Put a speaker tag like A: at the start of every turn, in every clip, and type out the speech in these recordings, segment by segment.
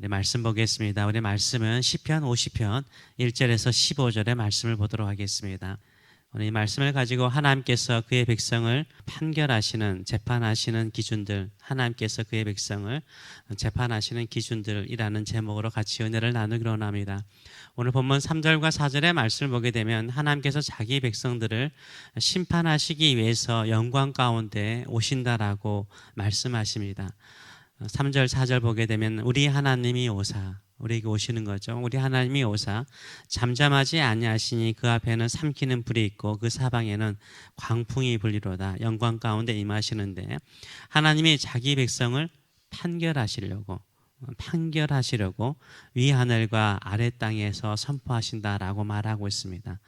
A: 우리 말씀 보겠습니다. 우리 말씀은 시편 50편 1절에서 15절의 말씀을 보도록 하겠습니다. 오늘 이 말씀을 가지고 하나님께서 그의 백성을 판결하시는, 재판하시는 기준들, 하나님께서 그의 백성을 재판하시는 기준들이라는 제목으로 같이 은혜를 나누기로 합니다. 오늘 본문 3절과 4절의 말씀을 보게 되면 하나님께서 자기 백성들을 심판하시기 위해서 영광 가운데 오신다라고 말씀하십니다. 3절, 4절 보게 되면 우리 하나님이 오사, 우리에게 오시는 거죠. 우리 하나님이 오사 잠잠하지 아니하시니 그 앞에는 삼키는 불이 있고 그 사방에는 광풍이 불리로다. 영광 가운데 임하시는데 하나님이 자기 백성을 판결하시려고 위하늘과 아래 땅에서 선포하신다라고 말하고 있습니다.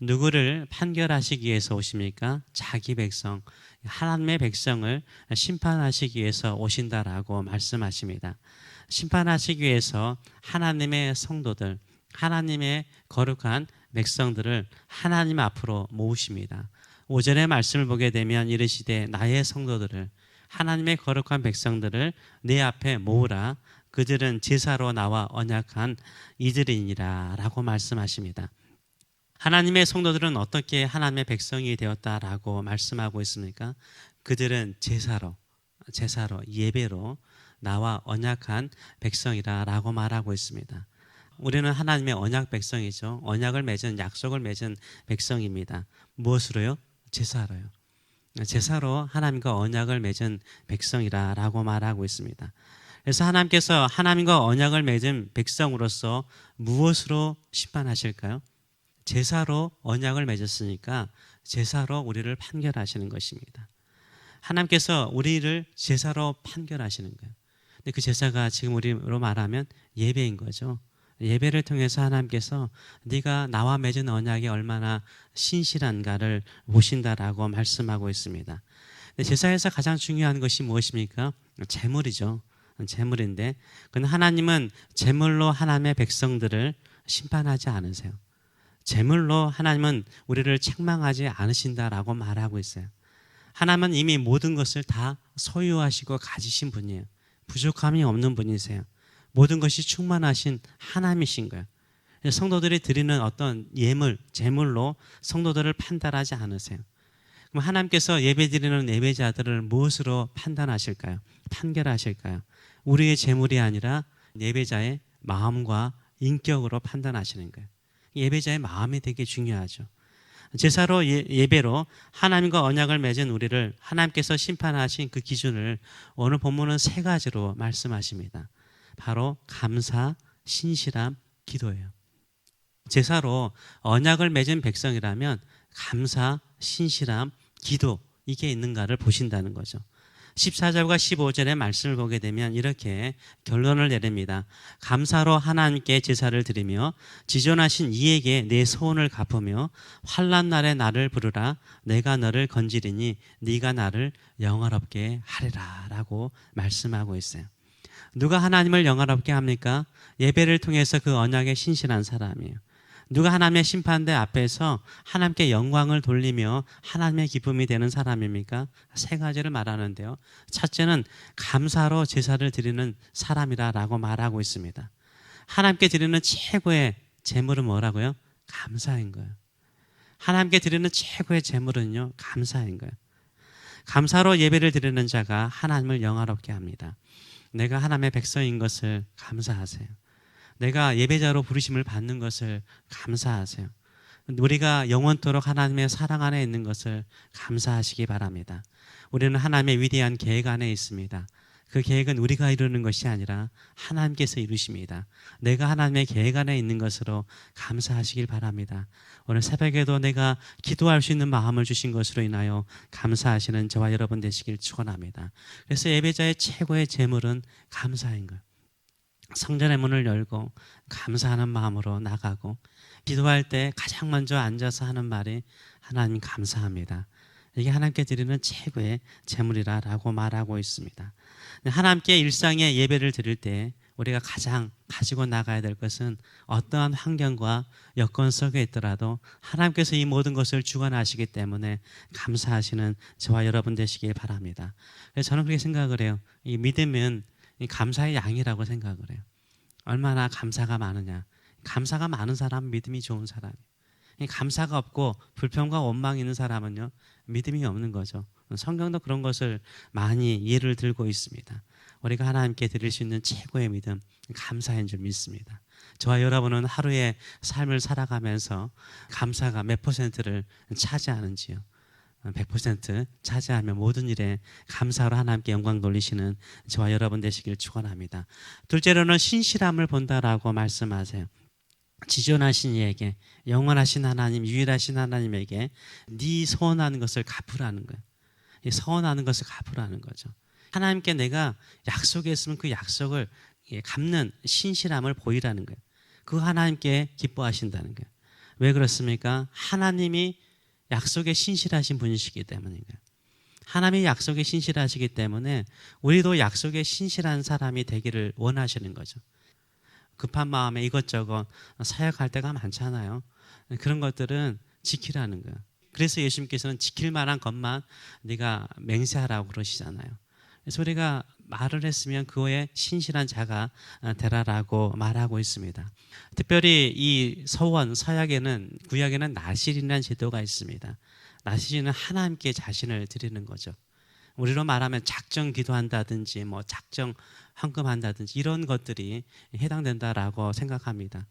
A: 누구를 판결하시기 위해서 오십니까? 자기 백성, 하나님의 백성을 심판하시기 위해서 오신다라고 말씀하십니다. 심판하시기 위해서 하나님의 성도들, 하나님의 거룩한 백성들을 하나님 앞으로 모으십니다. 5절의 말씀을 보게 되면 이르시되 나의 성도들을, 하나님의 거룩한 백성들을 내 앞에 모으라. 그들은 제사로 나와 언약한 이들이니라 라고 말씀하십니다. 하나님의 성도들은 어떻게 하나님의 백성이 되었다라고 말씀하고 있습니까? 그들은 제사로 예배로 나와 언약한 백성이라 라고 말하고 있습니다. 우리는 하나님의 언약 백성이죠. 언약을 맺은, 약속을 맺은 백성입니다. 무엇으로요? 제사로요. 제사로 하나님과 언약을 맺은 백성이라 라고 말하고 있습니다. 그래서 하나님께서 하나님과 언약을 맺은 백성으로서 무엇으로 심판하실까요? 제사로 언약을 맺었으니까 제사로 우리를 판결하시는 것입니다. 하나님께서 우리를 제사로 판결하시는 거예요. 근데 그 제사가 지금 우리로 말하면 예배인 거죠. 예배를 통해서 하나님께서 네가 나와 맺은 언약이 얼마나 신실한가를 보신다라고 말씀하고 있습니다. 근데 제사에서 가장 중요한 것이 무엇입니까? 제물이죠. 제물인데 그건 하나님은 제물로 하나님의 백성들을 심판하지 않으세요. 제물로 하나님은 우리를 책망하지 않으신다라고 말하고 있어요. 하나님은 이미 모든 것을 다 소유하시고 가지신 분이에요. 부족함이 없는 분이세요. 모든 것이 충만하신 하나님이신 거예요. 성도들이 드리는 어떤 예물, 제물로 성도들을 판단하지 않으세요. 그럼 하나님께서 예배드리는 예배자들을 무엇으로 판단하실까요? 판결하실까요? 우리의 제물이 아니라 예배자의 마음과 인격으로 판단하시는 거예요. 예배자의 마음이 되게 중요하죠. 제사로 예배로 하나님과 언약을 맺은 우리를 하나님께서 심판하신 그 기준을 오늘 본문은 세 가지로 말씀하십니다. 바로 감사, 신실함, 기도예요. 제사로 언약을 맺은 백성이라면 감사, 신실함, 기도 이게 있는가를 보신다는 거죠. 14절과 15절의 말씀을 보게 되면 이렇게 결론을 내립니다. 감사로 하나님께 제사를 드리며 지존하신 이에게 내 소원을 갚으며 환난 날에 나를 부르라. 내가 너를 건지리니 네가 나를 영화롭게 하리라 라고 말씀하고 있어요. 누가 하나님을 영화롭게 합니까? 예배를 통해서 그 언약에 신실한 사람이에요. 누가 하나님의 심판대 앞에서 하나님께 영광을 돌리며 하나님의 기쁨이 되는 사람입니까? 세 가지를 말하는데요. 첫째는 감사로 제사를 드리는 사람이라고 말하고 있습니다. 하나님께 드리는 최고의 제물은 뭐라고요? 감사인 거예요. 하나님께 드리는 최고의 제물은요, 감사인 거예요. 감사로 예배를 드리는 자가 하나님을 영화롭게 합니다. 내가 하나님의 백성인 것을 감사하세요. 내가 예배자로 부르심을 받는 것을 감사하세요. 우리가 영원토록 하나님의 사랑 안에 있는 것을 감사하시기 바랍니다. 우리는 하나님의 위대한 계획 안에 있습니다. 그 계획은 우리가 이루는 것이 아니라 하나님께서 이루십니다. 내가 하나님의 계획 안에 있는 것으로 감사하시길 바랍니다. 오늘 새벽에도 내가 기도할 수 있는 마음을 주신 것으로 인하여 감사하시는 저와 여러분 되시길 축원합니다. 그래서 예배자의 최고의 제물은 감사인 거예요. 성전의 문을 열고 감사하는 마음으로 나가고 기도할 때 가장 먼저 앉아서 하는 말이 하나님 감사합니다. 이게 하나님께 드리는 최고의 제물이라고 말하고 있습니다. 하나님께 일상의 예배를 드릴 때 우리가 가장 가지고 나가야 될 것은 어떠한 환경과 여건 속에 있더라도 하나님께서 이 모든 것을 주관하시기 때문에 감사하시는 저와 여러분 되시길 바랍니다. 그래서 저는 그렇게 생각을 해요. 이 믿음은 이 감사의 양이라고 생각을 해요. 얼마나 감사가 많으냐. 감사가 많은 사람은 믿음이 좋은 사람이에요. 감사가 없고 불평과 원망이 있는 사람은요, 믿음이 없는 거죠. 성경도 그런 것을 많이 예를 들고 있습니다. 우리가 하나님께 드릴 수 있는 최고의 믿음, 감사인 줄 믿습니다. 저와 여러분은 하루의 삶을 살아가면서 감사가 몇 퍼센트를 차지하는지요? 100% 차지하며 모든 일에 감사로 하나님께 영광 돌리시는 저와 여러분 되시길 축원합니다. 둘째로는 신실함을 본다라고 말씀하세요. 지존하신 이에게, 영원하신 하나님, 유일하신 하나님에게 네 서원하는 것을 갚으라는 거예요. 서원하는 것을 갚으라는 거죠. 하나님께 내가 약속했으면 그 약속을 갚는 신실함을 보이라는 거예요. 그 하나님께 기뻐하신다는 거예요. 왜 그렇습니까? 하나님이 약속에 신실하신 분이시기 때문인가요? 하나님이 약속에 신실하시기 때문에 우리도 약속에 신실한 사람이 되기를 원하시는 거죠. 급한 마음에 이것저것 사역할 때가 많잖아요. 그런 것들은 지키라는 거예요. 그래서 예수님께서는 지킬 만한 것만 네가 맹세하라고 그러시잖아요. 그래서 우리가 말을 했으면 그거에 신실한 자가 되라라고 말하고 있습니다. 특별히 이 서원, 서약에는, 구약에는 나실이라는 제도가 있습니다. 나실은 하나님께 자신을 드리는 거죠. 우리로 말하면 작정 기도한다든지 뭐 작정 헌금한다든지 이런 것들이 해당된다라고 생각합니다.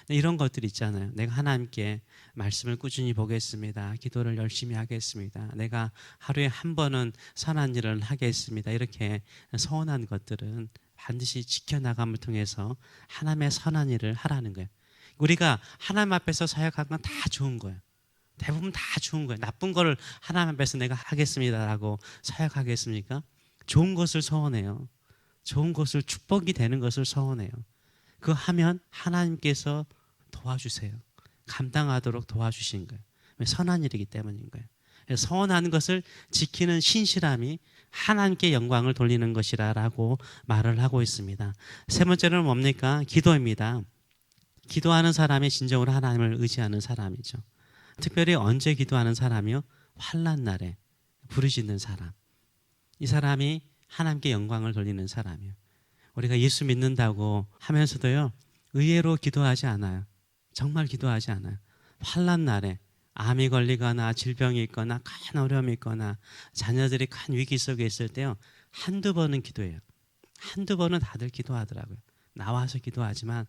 A: 이런 것들 있잖아요. 내가 하나님께 말씀을 꾸준히 보겠습니다. 기도를 열심히 하겠습니다. 내가 하루에 한 번은 선한 일을 하겠습니다. 이렇게 서원한 것들은 반드시 지켜나감을 통해서 하나님의 선한 일을 하라는 거예요. 우리가 하나님 앞에서 사역한 건 다 좋은 거예요. 대부분 다 좋은 거예요. 나쁜 거를 하나님 앞에서 내가 하겠습니다라고 사역하겠습니까? 좋은 것을 서원해요. 좋은 것을, 축복이 되는 것을 서원해요. 그거 하면 하나님께서 도와주세요. 감당하도록 도와주신 거예요. 선한 일이기 때문인 거예요. 서원하는 것을 지키는 신실함이 하나님께 영광을 돌리는 것이라고 말을 하고 있습니다. 세 번째는 뭡니까? 기도입니다. 기도하는 사람이 진정으로 하나님을 의지하는 사람이죠. 특별히 언제 기도하는 사람이요? 환난 날에 부르짖는 사람. 이 사람이 하나님께 영광을 돌리는 사람이에요. 우리가 예수 믿는다고 하면서도요, 의외로 기도하지 않아요. 정말 기도하지 않아요. 환난 날에 암이 걸리거나 질병이 있거나 큰 어려움이 있거나 자녀들이 큰 위기 속에 있을 때요, 한두 번은 기도해요. 한두 번은 다들 기도하더라고요. 나와서 기도하지만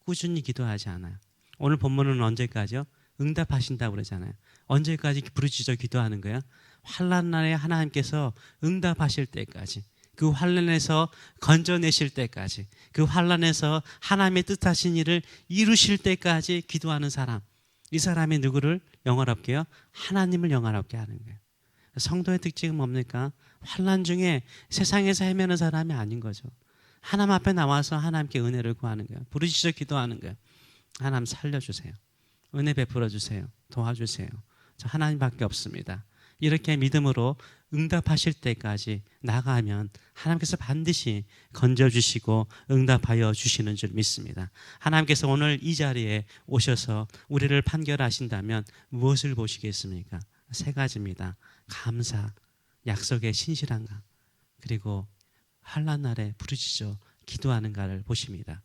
A: 꾸준히 기도하지 않아요. 오늘 본문은 언제까지요? 응답하신다고 그러잖아요. 언제까지 부르짖어 기도하는 거예요? 환난 날에 하나님께서 응답하실 때까지, 그 환난에서 건져내실 때까지, 그 환난에서 하나님의 뜻하신 일을 이루실 때까지 기도하는 사람, 이 사람이 누구를 영화롭게요? 하나님을 영화롭게 하는 거예요. 성도의 특징은 뭡니까? 환난 중에 세상에서 헤매는 사람이 아닌 거죠. 하나님 앞에 나와서 하나님께 은혜를 구하는 거예요. 부르짖어 기도하는 거예요. 하나님 살려주세요. 은혜 베풀어 주세요. 도와주세요. 저 하나님밖에 없습니다. 이렇게 믿음으로 응답하실 때까지 나가면 하나님께서 반드시 건져주시고 응답하여 주시는 줄 믿습니다. 하나님께서 오늘 이 자리에 오셔서 우리를 판결하신다면 무엇을 보시겠습니까? 세 가지입니다. 감사, 약속의 신실한가, 그리고 환난 날에 부르짖어 기도하는가를 보십니다.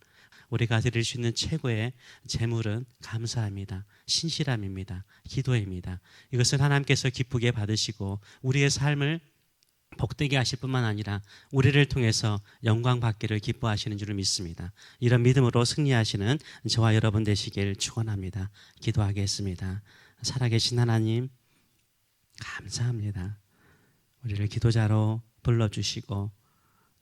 A: 우리가 드릴 수 있는 최고의 재물은 감사합니다. 신실함입니다. 기도입니다. 이것을 하나님께서 기쁘게 받으시고 우리의 삶을 복되게 하실 뿐만 아니라 우리를 통해서 영광 받기를 기뻐하시는 줄을 믿습니다. 이런 믿음으로 승리하시는 저와 여러분 되시길 축원합니다. 기도하겠습니다. 살아계신 하나님, 감사합니다. 우리를 기도자로 불러주시고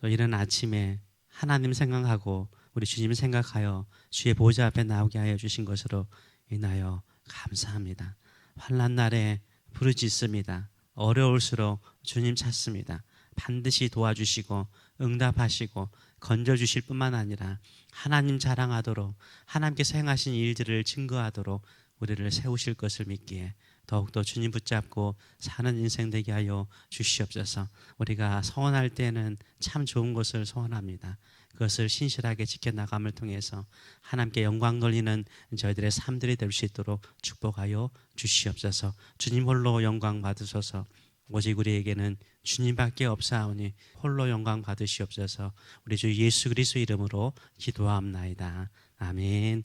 A: 또 이런 아침에 하나님 생각하고 우리 주님 생각하여 주의 보좌 앞에 나오게 하여 주신 것으로 인하여 감사합니다. 환난 날에 부르짖습니다. 어려울수록 주님 찾습니다. 반드시 도와주시고 응답하시고 건져주실 뿐만 아니라 하나님 자랑하도록, 하나님께서 행하신 일들을 증거하도록 우리를 세우실 것을 믿기에 더욱더 주님 붙잡고 사는 인생 되게 하여 주시옵소서. 우리가 서원할 때는 참 좋은 것을 서원합니다. 그것을 신실하게 지켜나감을 통해서 하나님께 영광 돌리는 저희들의 삶들이 될 수 있도록 축복하여 주시옵소서. 주님 홀로 영광 받으소서. 오직 우리에게는 주님밖에 없사오니 홀로 영광 받으시옵소서. 우리 주 예수 그리스도 이름으로 기도하옵나이다. 아멘.